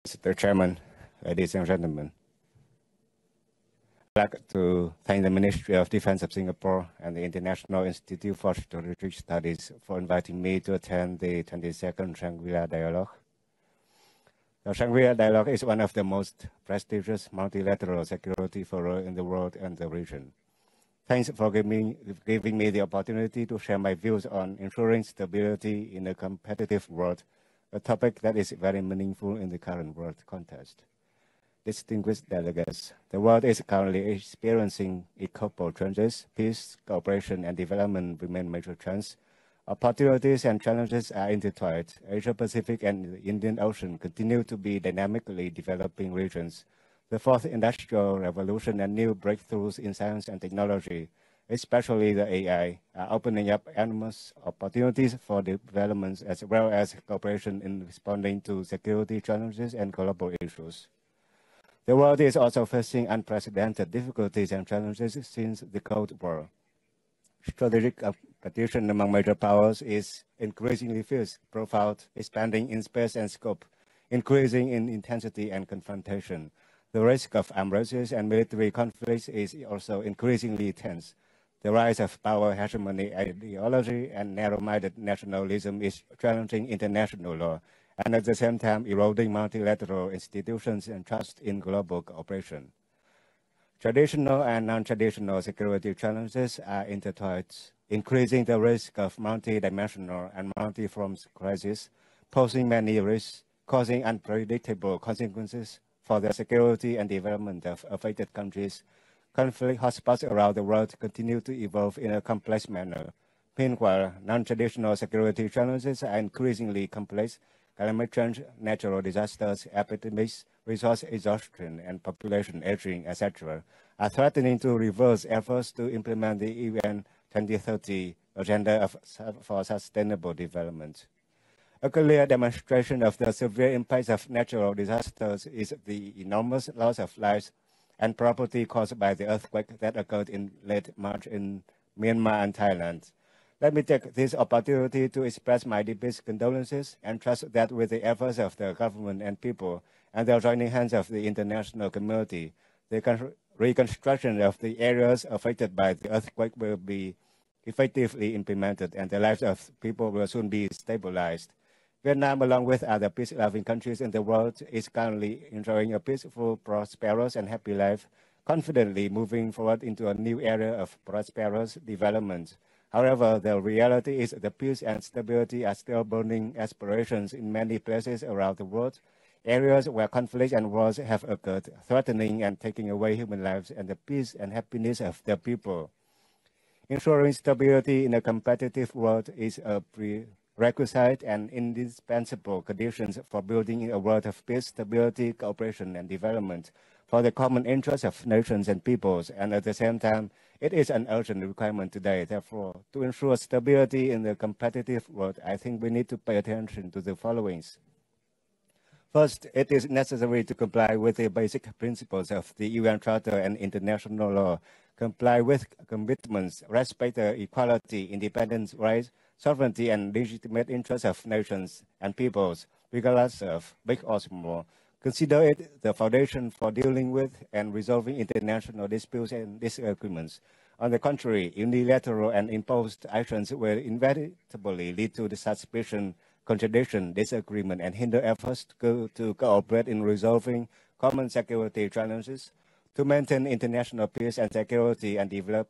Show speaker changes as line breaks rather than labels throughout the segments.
Mr. Chairman, ladies and gentlemen, I'd like to thank the Ministry of Defense of Singapore and the International Institute for Strategic Studies for inviting me to attend the 22nd Shangri-La Dialogue. The Shangri-La Dialogue is one of the most prestigious multilateral security forums in the world and the region. Thanks for giving me the opportunity to share my views on ensuring stability in a competitive world, a topic that is very meaningful in the current world context. Distinguished delegates, the world is currently experiencing equal changes. Peace, cooperation, and development remain major trends. Opportunities and challenges are intertwined. Asia-Pacific and the Indian Ocean continue to be dynamically developing regions. The fourth industrial revolution and new breakthroughs in science and technology, especially the AI, are opening up enormous opportunities for development as well as cooperation in responding to security challenges and global issues. The world is also facing unprecedented difficulties and challenges since the Cold War. Strategic competition among major powers is increasingly fierce, profound, expanding in space and scope, increasing in intensity and confrontation. The risk of armed races and military conflicts is also increasingly tense. The rise of power hegemony ideology and narrow-minded nationalism is challenging international law, and at the same time eroding multilateral institutions and trust in global cooperation. Traditional and non-traditional security challenges are intertwined, increasing the risk of multi-dimensional and multi-front crises, posing many risks, causing unpredictable consequences for the security and development of affected countries. Conflict hotspots around the world continue to evolve in a complex manner. Meanwhile, non-traditional security challenges are increasingly complex. Climate change, natural disasters, epidemics, resource exhaustion, and population aging, etc., are threatening to reverse efforts to implement the UN 2030 Agenda for Sustainable Development. A clear demonstration of the severe impacts of natural disasters is the enormous loss of lives and property caused by the earthquake that occurred in late March in Myanmar and Thailand. Let me take this opportunity to express my deepest condolences and trust that with the efforts of the government and people and the joining hands of the international community, the reconstruction of the areas affected by the earthquake will be effectively implemented and the lives of people will soon be stabilized. Vietnam, along with other peace-loving countries in the world, is currently enjoying a peaceful, prosperous, and happy life, confidently moving forward into a new era of prosperous development. However, the reality is that peace and stability are still burning aspirations in many places around the world, areas where conflict and wars have occurred, threatening and taking away human lives and the peace and happiness of the people. Ensuring stability in a competitive world is a prerequisite and indispensable conditions for building a world of peace, stability, cooperation, and development for the common interests of nations and peoples, and at the same time, it is an urgent requirement today. Therefore, to ensure stability in the competitive world, I think we need to pay attention to the followings. First, it is necessary to comply with the basic principles of the UN Charter and international law, comply with commitments, respect the equality, independence, rights, sovereignty, and legitimate interests of nations and peoples, regardless of big or small. Consider it the foundation for dealing with and resolving international disputes and disagreements. On the contrary, unilateral and imposed actions will inevitably lead to the suspicion, contradiction, disagreement, and hinder efforts to cooperate in resolving common security challenges. To maintain international peace and security and develop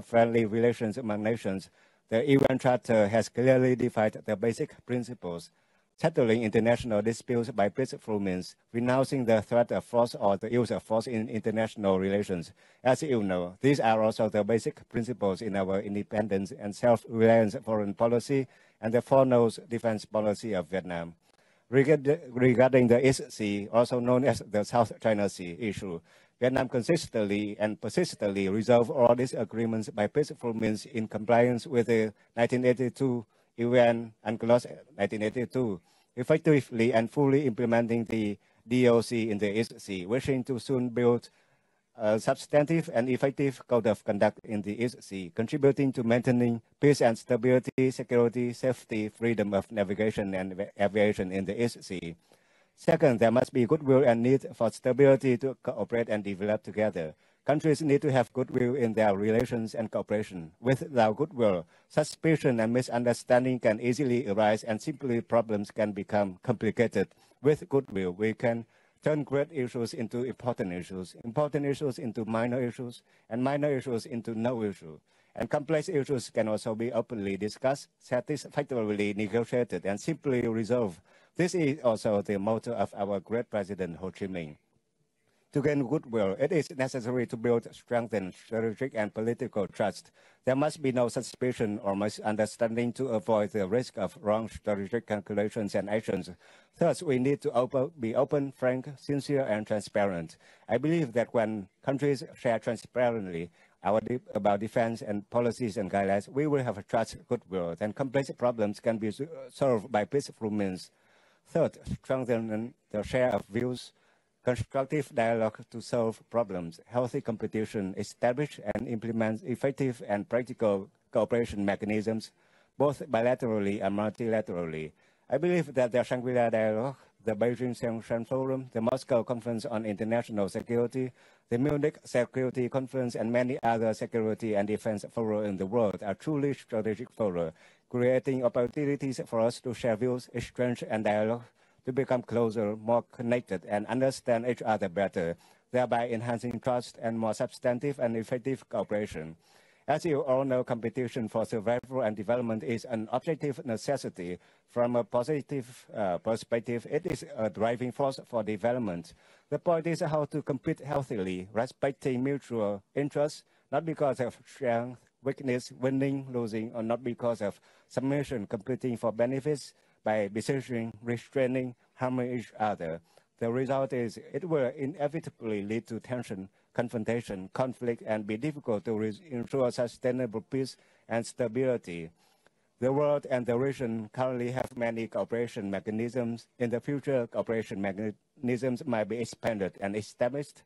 friendly relations among nations, the UN Charter has clearly defined the basic principles. Settling international disputes by peaceful means, renouncing the threat of force or the use of force in international relations. As you know, these are also the basic principles in our independence and self-reliance foreign policy and the foreknows defense policy of Vietnam. Regarding the East Sea, also known as the South China Sea issue, Vietnam consistently and persistently resolved all disagreements by peaceful means in compliance with the 1982 UN UNCLOS 1982, effectively and fully implementing the DOC in the East Sea, wishing to soon build a substantive and effective code of conduct in the East Sea, contributing to maintaining peace and stability, security, safety, freedom of navigation and aviation in the East Sea. Second, there must be goodwill and need for stability to cooperate and develop together. Countries need to have goodwill in their relations and cooperation. Without goodwill, suspicion and misunderstanding can easily arise and simply problems can become complicated. With goodwill, we can turn great issues into important issues into minor issues, and minor issues into no issue. And complex issues can also be openly discussed, satisfactorily negotiated, and simply resolved. This is also the motto of our great President Ho Chi Minh. To gain goodwill, it is necessary to build strengthened strategic and political trust. There must be no suspicion or misunderstanding to avoid the risk of wrong strategic calculations and actions. Thus, we need to be open, frank, sincere, and transparent. I believe that when countries share transparently about defense and policies and guidelines, we will have a trust, goodwill, and complex problems can be solved by peaceful means. Third, strengthen the share of views, constructive dialogue to solve problems, healthy competition, establish and implement effective and practical cooperation mechanisms, both bilaterally and multilaterally. I believe that the Shangri-La Dialogue, the Beijing Sanction Forum, the Moscow Conference on International Security, the Munich Security Conference, and many other security and defense fora in the world are truly strategic fora, creating opportunities for us to share views, exchange, and dialogue, to become closer, more connected, and understand each other better, thereby enhancing trust and more substantive and effective cooperation. As you all know, competition for survival and development is an objective necessity. From a positive perspective, it is a driving force for development. The point is how to compete healthily, respecting mutual interests, not because of strength, weakness, winning, losing, or not because of submission, competing for benefits, by besieging, restraining, harming each other. The result is it will inevitably lead to tension, confrontation, conflict, and be difficult to ensure sustainable peace and stability. The world and the region currently have many cooperation mechanisms. In the future, cooperation mechanisms might be expanded and established.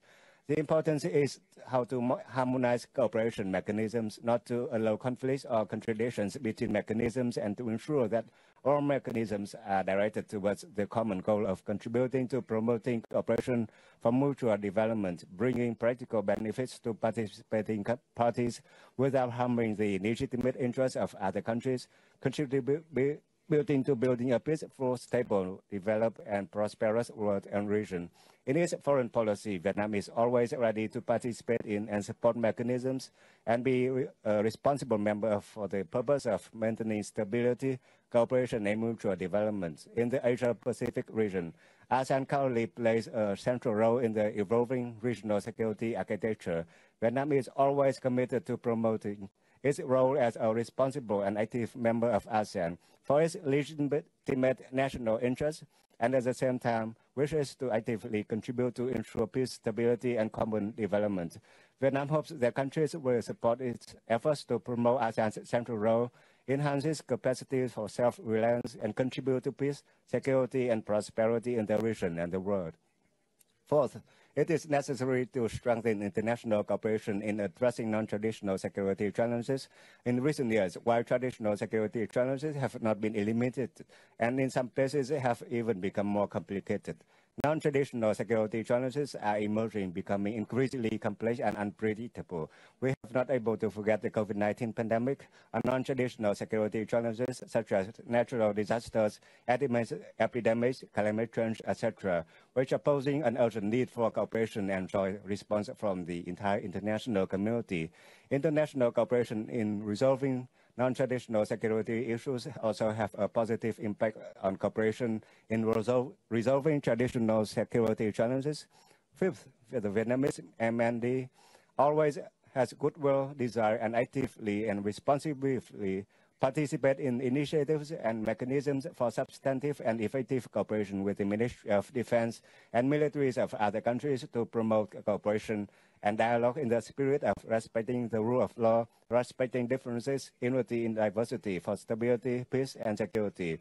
The importance is how to harmonize cooperation mechanisms, not to allow conflicts or contradictions between mechanisms, and to ensure that all mechanisms are directed towards the common goal of contributing to promoting cooperation for mutual development, bringing practical benefits to participating parties without harming the legitimate interests of other countries, contributing to building a peaceful, stable, developed, and prosperous world and region. In its foreign policy, Vietnam is always ready to participate in and support mechanisms and be a responsible member for the purpose of maintaining stability, cooperation, and mutual development. In the Asia-Pacific region, ASEAN currently plays a central role in the evolving regional security architecture. Vietnam is always committed to promoting its role as a responsible and active member of ASEAN for its legitimate national interests, and at the same time wishes to actively contribute to ensure peace, stability, and common development. Vietnam hopes that countries will support its efforts to promote ASEAN's central role, enhance its capacity for self-reliance, and contribute to peace, security, and prosperity in the region and the world. Fourth, it is necessary to strengthen international cooperation in addressing non-traditional security challenges. In recent years, while traditional security challenges have not been eliminated, and in some places have even become more complicated, non-traditional security challenges are emerging, becoming increasingly complex and unpredictable. We have not able to forget the COVID-19 pandemic, and non-traditional security challenges such as natural disasters, epidemics, climate change, etc., which are posing an urgent need for cooperation and joint response from the entire international community. International cooperation in resolving non-traditional security issues also have a positive impact on cooperation in resolving traditional security challenges. Fifth, the Vietnamese MND always has goodwill, desire, and actively and responsibly participate in initiatives and mechanisms for substantive and effective cooperation with the Ministry of Defense and militaries of other countries to promote cooperation and dialogue in the spirit of respecting the rule of law, respecting differences, unity in diversity for stability, peace, and security.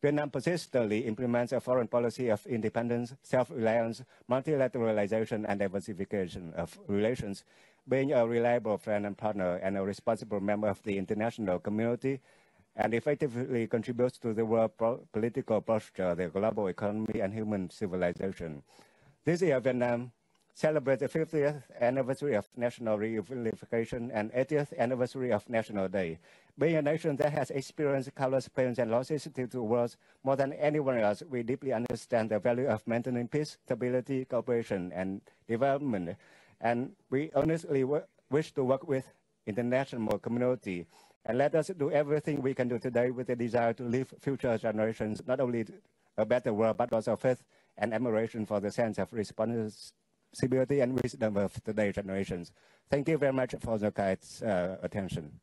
Vietnam persistently implements a foreign policy of independence, self-reliance, multilateralization, and diversification of relations. Being a reliable friend and partner and a responsible member of the international community, and effectively contributes to the world political posture, the global economy, and human civilization. This year, Vietnam celebrates the 50th anniversary of national reunification and 80th anniversary of National Day. Being a nation that has experienced countless pains and losses to the world more than anyone else, we deeply understand the value of maintaining peace, stability, cooperation, and development. And we honestly wish to work with international community. And let us do everything we can do today with the desire to leave future generations not only a better world, but also faith and admiration for the sense of responsibility and wisdom of today's generations. Thank you very much for the kind attention.